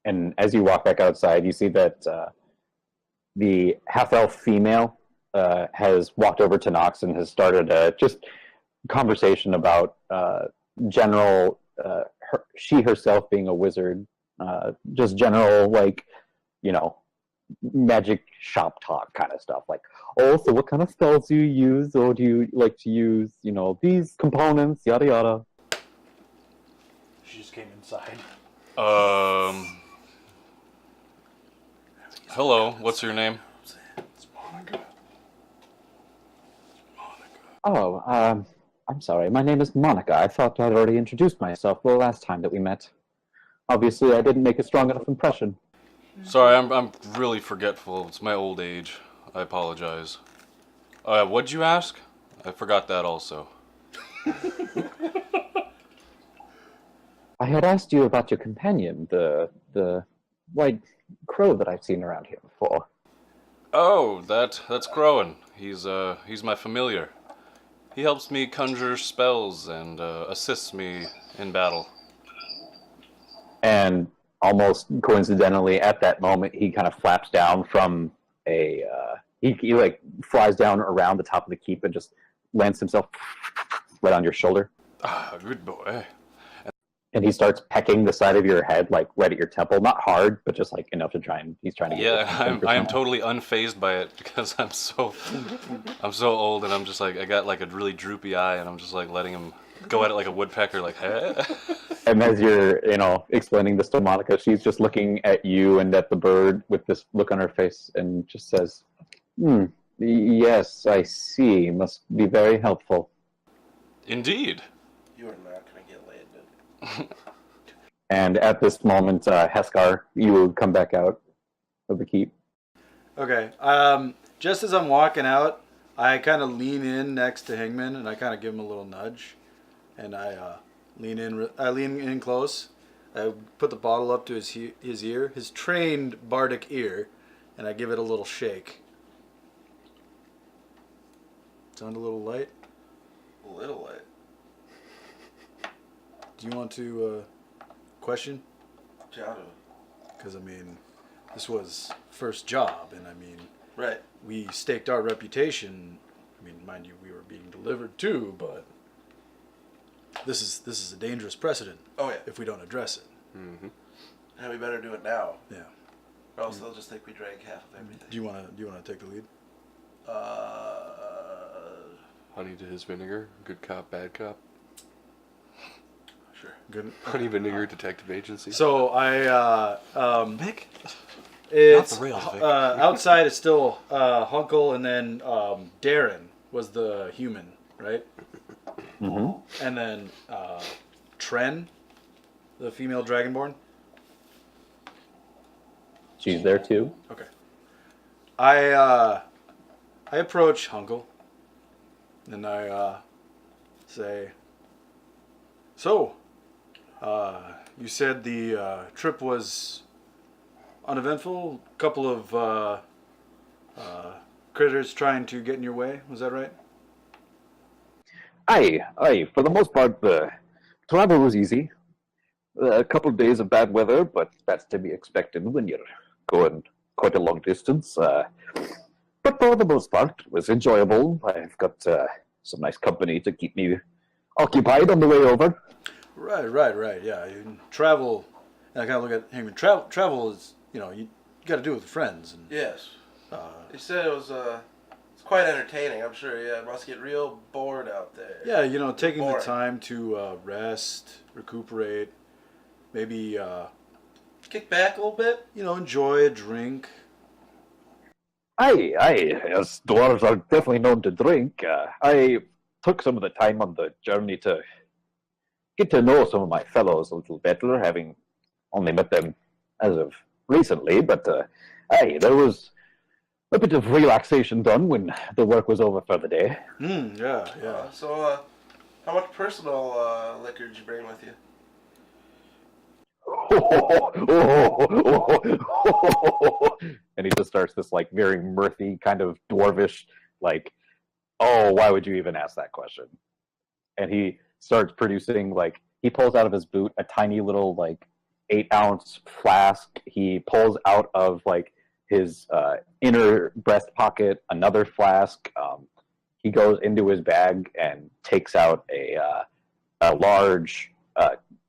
And as you walk back outside, you see that the half-elf female has walked over to Nox and has started a just conversation about general, she herself being a wizard, just general, like, you know, magic shop talk kind of stuff. Like, oh, so what kind of spells do you use? Or do you like to use, you know, these components, yada yada? She just came inside. Hello, what's your name? It's Monica. Oh, I'm sorry. My name is Monica. I thought I'd already introduced myself the last time that we met. Obviously, I didn't make a strong enough impression. Sorry, I'm really forgetful. It's my old age. I apologize. What'd you ask? I forgot that also. I had asked you about your companion, the white crow that I've seen around here before. Oh, that's Crowan. He's my familiar. He helps me conjure spells and assists me in battle. And almost coincidentally, at that moment, he kind of flaps down from a. He like flies down around the top of the keep and just lands himself right on your shoulder. Ah, good boy. And he starts pecking the side of your head, like right at your temple. Not hard, but just like enough to try and he's trying to get. Yeah, I am totally unfazed by it because I'm so old and I'm just like I got like a really droopy eye and I'm just like letting him go at it like a woodpecker, like hey. And as you're, explaining this to Monica, she's just looking at you and at the bird with this look on her face and just says, yes, I see. Must be very helpful. Indeed. You are not going to get laid, dude. And at this moment, Heskar, you will come back out of the keep. Okay. Just as I'm walking out, I kind of lean in next to Hingman and I kind of give him a little nudge, and I lean in close. I put the bottle up to his ear, his trained bardic ear, and I give it a little shake. Sound a little light? A little light. Do you want to question? Jado. Because, this was first job, and Right. we staked our reputation. Mind you, we were being delivered too, but this is a dangerous precedent. Oh, yeah. If we don't address it. Mm-hmm. And we better do it now. Yeah. Or else they'll just think we drank half of everything. Do you want to take the lead? Honey to his vinegar, good cop, bad cop. Sure. Good. Honey vinegar detective agency. So I Vic? it's Not the rails, Vic. outside. It's still Hunkle, and then Darren was the human, right? Mm-hmm. And then Tren, the female dragonborn. She's there too. Okay. I approach Hunkle, and I say, "So, you said the trip was uneventful. Couple of critters trying to get in your way. Was that right?" Aye. For the most part, the travel was easy. A couple of days of bad weather, but that's to be expected when you're going quite a long distance. But for the most part, it was enjoyable. I've got some nice company to keep me occupied on the way over. Right. Yeah, you travel. And I kind of look at Hangman. Travel is, you got to do it with friends. And, Yes. He said it was it's quite entertaining. I'm sure. Yeah, it must get real bored out there. yeah, taking the Boring. time to rest, recuperate, maybe, Kick back a little bit. enjoy a drink. Aye. Yes, dwarves are definitely known to drink. I took some of the time on the journey to get to know some of my fellows a little better, having only met them as of recently. But aye, there was a bit of relaxation done when the work was over for the day. Yeah. So, how much personal liquor did you bring with you? And he just starts this like very mirthy kind of dwarvish like, oh, why would you even ask that question? And he starts producing like he pulls out of his boot a tiny little like 8-ounce flask. He pulls out of like his inner breast pocket another flask. He goes into his bag and takes out a large,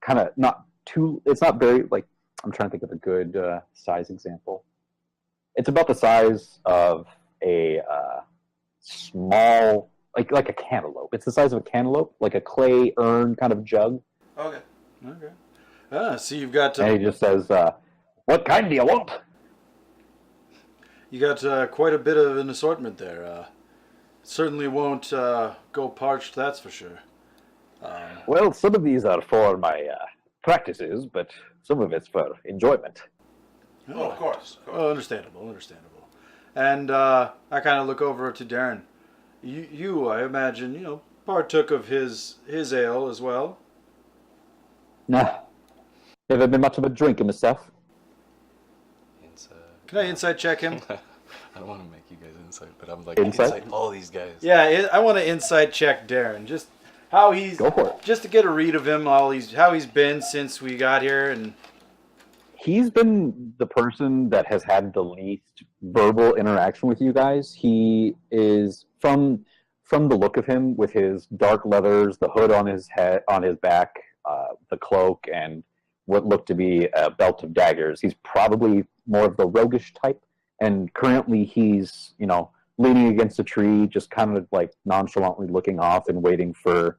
kind of not too. It's not very like. I'm trying to think of a good size example. It's about the size of a small, like a cantaloupe. It's the size of a cantaloupe, like a clay urn kind of jug. Okay. Okay. So you've got And he just says, "What kind do you want?" you got quite a bit of an assortment there. Certainly won't go parched, that's for sure. Well, some of these are for my practices, but some of it's for enjoyment. Oh, of course. Oh, understandable. And I kind of look over to Darren. You, I imagine, partook of his ale as well. Nah, never been much of a drinker myself. Can I insight check him? I don't want to make you guys insight, but I'm like Insight? all these guys. Yeah, I want to insight check Darren. Just how he's Go for it. just to get a read of him, how he's been since we got here, and He's been the person that has had the least verbal interaction with you guys. He is from the look of him, with his dark leathers, the hood on his head, on his back, the cloak, and what looked to be a belt of daggers. He's probably more of the roguish type, and currently he's leaning against a tree, just kind of like nonchalantly looking off and waiting for.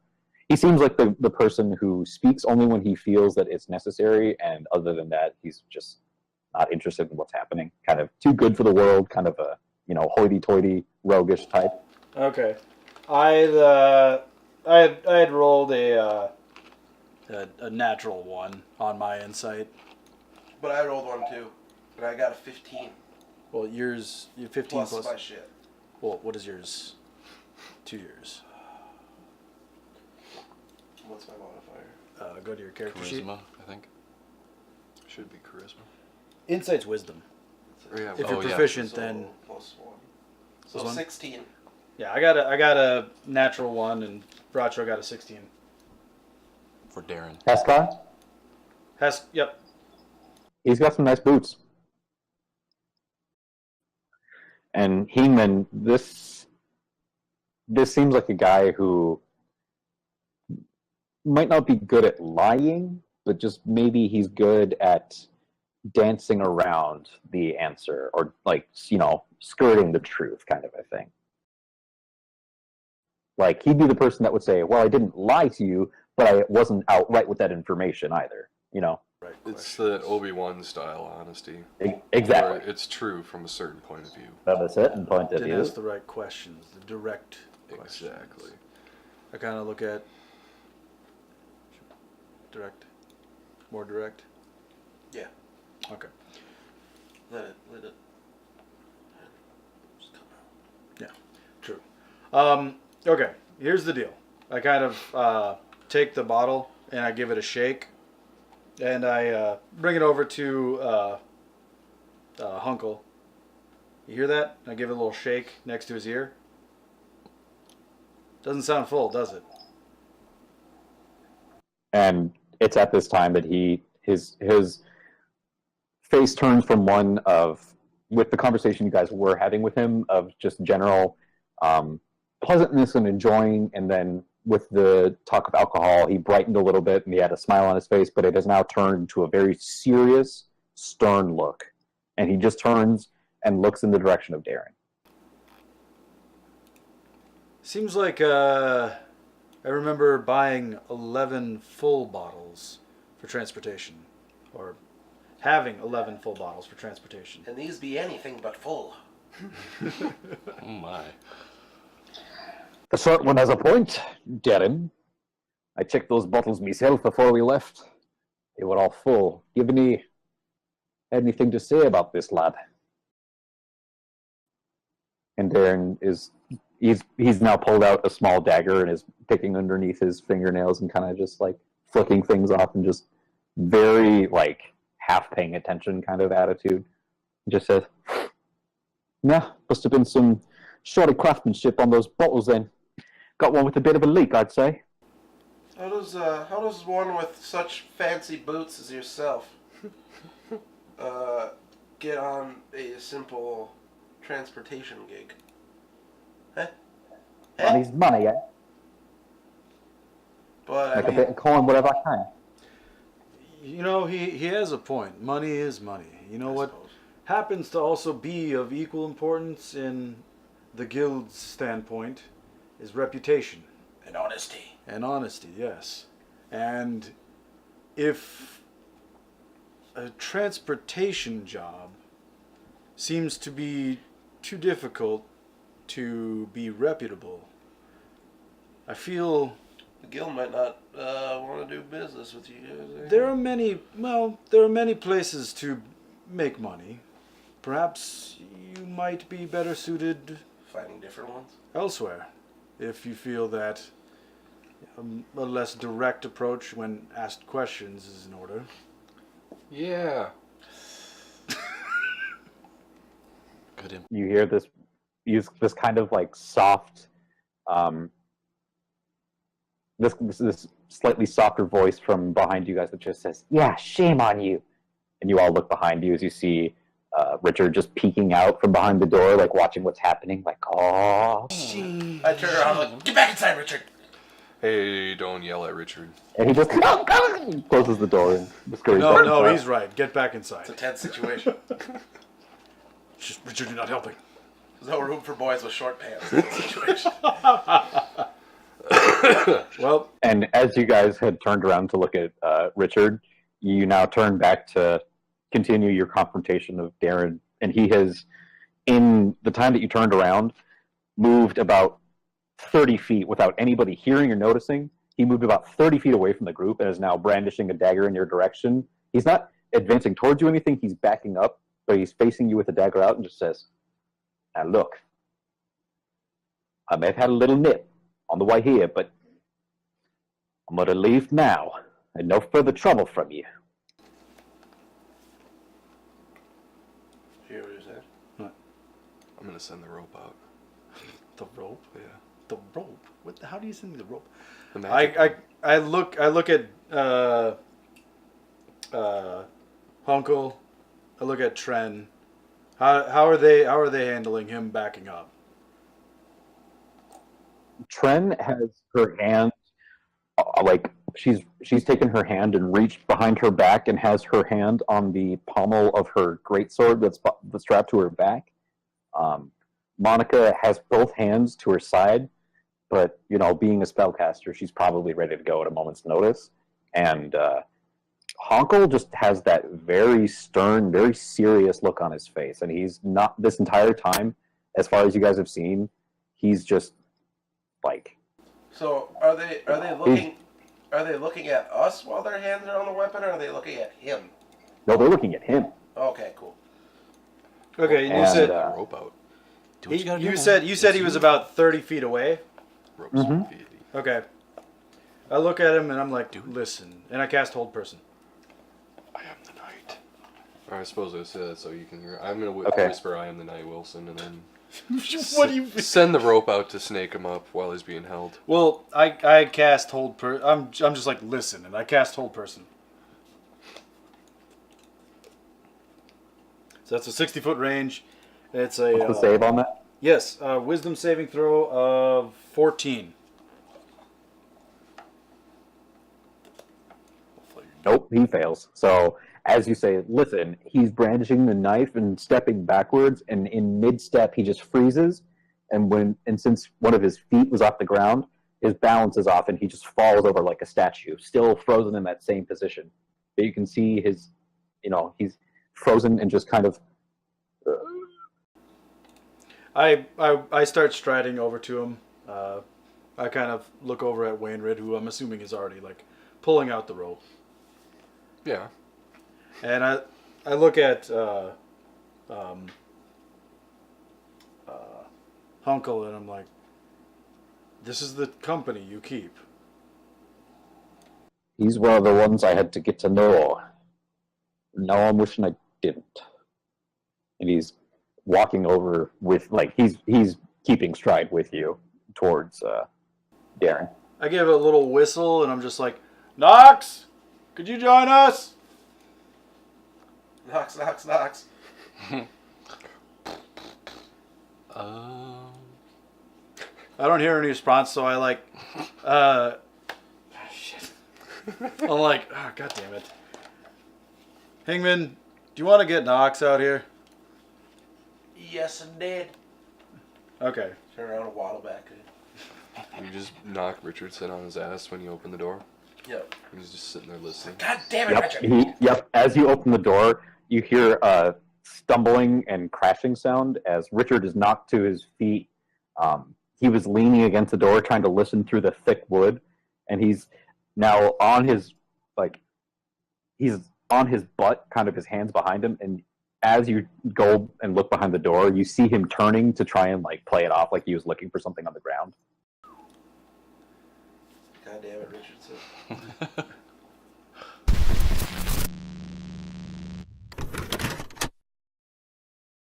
He seems like the person who speaks only when he feels that it's necessary, and other than that, he's just not interested in what's happening. Kind of too good for the world, kind of a hoity-toity, roguish type. okay. I had rolled a natural 1 on my insight. But I rolled one too, and I got a 15 Well, your 15 plus my shit. Well, what is yours? 2 years. What's my modifier? Go to your character sheet. Charisma, I think. Should be charisma. Insight's wisdom. Yeah, If you're yeah. proficient, So then plus 1. Plus So one? 16. yeah, I got a natural 1, and Bracho got a 16. For Darren. Heskar, Yep. he's got some nice boots. And Heman, this seems like a guy who might not be good at lying, but just maybe he's good at dancing around the answer, or skirting the truth, kind of a thing. Like, he'd be the person that would say, "Well, I didn't lie to you, but I wasn't outright with that information either." Right. It's the Obi-Wan style honesty. Exactly. Where it's true from a certain point of view. From a certain point of Didn't view. ask the right questions. The direct questions. Exactly. I kind of look at more direct. Yeah. Okay. Let it. Just come out. True. Okay, here's the deal. I kind of take the bottle and I give it a shake, and I bring it over to Hunkle. You hear that? I give it a little shake next to his ear. Doesn't sound full, does it? And it's at this time that his face turns from one of, with the conversation you guys were having with him, of just general pleasantness and enjoying, and then with the talk of alcohol, he brightened a little bit and he had a smile on his face, but it has now turned to a very serious, stern look. And he just turns and looks in the direction of Darren. Seems like I remember buying 11 full bottles for transportation, or having 11 full bottles for transportation. And these be anything but full. Oh my. The short one has a point, Darren. I checked those bottles myself before we left. They were all full. You have anything to say about this, lad? And Darren he's now pulled out a small dagger and is picking underneath his fingernails and kind of just like flicking things off, and just very like half paying attention kind of attitude. He just says, "Nah, must have been some shoddy craftsmanship on those bottles then. Got one with a bit of a leak, I'd say." How does one with such fancy boots as yourself get on a simple transportation gig. Huh? Money's money. But I Make a mean, bit and coin whatever I can. You know, he has a point. Money is money. You know I what suppose. happens to also be of equal importance in the guild's standpoint is reputation. And honesty. And honesty, yes. And if a transportation job seems to be too difficult to be reputable, I feel The guild might not want to do business with you guys. there are many places to make money. Perhaps you might be better suited Finding different ones. elsewhere if you feel that a less direct approach when asked questions is in order. Yeah. Good imp. You hear this kind of like soft, this slightly softer voice from behind you guys that just says, "Yeah, shame on you." And you all look behind you as you see Richard just peeking out from behind the door, like watching what's happening. Like, oh, I turn around like, get back inside, Richard. Hey, don't yell at Richard. and he just closes the door and scurries No, back no, inside. he's right. Get back inside. It's a tense situation. Richard, you're not helping. There's no room for boys with short pants in this situation. Well, And as you guys had turned around to look at Richard, you now turn back to continue your confrontation of Darren. And he has, in the time that you turned around, moved about 30 feet without anybody hearing or noticing. He moved about 30 feet away from the group and is now brandishing a dagger in your direction. He's not advancing towards you or anything. He's backing up, but he's facing you with the dagger out and just says, "Now look, I may have had a little nip on the way here, but I'm going to leave now, and no further trouble from you." Hear what he said? I'm gonna send the rope out. the rope. Yeah. The rope. How do you send me the rope? The magic. I look at Hunkle. I look at Tren. How are they handling him backing up? Tren has her hand, like she's taken her hand and reached behind her back and has her hand on the pommel of her greatsword that's strapped to her back. Monica has both hands to her side, but being a spellcaster, she's probably ready to go at a moment's notice. And Honkle just has that very stern, very serious look on his face, and he's not this entire time, as far as you guys have seen, he's just like. So are they looking at us while their hands are on the weapon, or are they looking at him? No, they're looking at him. Okay, cool. Okay, you And, said The rope out. Do what you gotta do, you man. said he was about 30 feet away. Rope's Mhm. feety. Okay. I look at him and I'm like, Dude. listen, and I cast Hold Person. I am the knight. Or I suppose I say that so you can hear. I'm gonna Okay. whisper, "I am the knight, Wilson," and then What do you? send the rope out to snake him up while he's being held. Well, I cast Hold Person. I'm just like listen, and I cast Hold Person. So that's a 60-foot range. It's a What's the save on that? yes, Wisdom saving throw of 14. Nope, he fails. So, as you say, listen, he's brandishing the knife and stepping backwards, and in mid-step, he just freezes. And since one of his feet was off the ground, his balance is off, and he just falls over like a statue, still frozen in that same position. But you can see he's frozen and just kind of. I start striding over to him. I kind of look over at Wainwright, who I'm assuming is already like pulling out the rope. Yeah. And I look at Hunkle and I'm like, this is the company you keep. He's one of the ones I had to get to know. Now I'm wishing I didn't. And he's walking over with, like, he's keeping stride with you towards Darren. I give a little whistle and I'm just like, Knox, could you join us? Knox, knocks, knocks. Um, I don't hear any response, so I like, shit. I'm like, oh, god damn it. Hingman, do you want to get Knox out here? Yes, indeed. Okay. Turn around and waddle back. You just knock Richardson on his ass when you open the door. Yep. He's just sitting there listening. God damn it, Richard. Yep. As you open the door, you hear a stumbling and crashing sound as Richard is knocked to his feet. He was leaning against the door, trying to listen through the thick wood, and he's now on his he's on his butt, kind of his hands behind him. And as you go and look behind the door, you see him turning to try and like play it off like he was looking for something on the ground. God damn it, Richardson.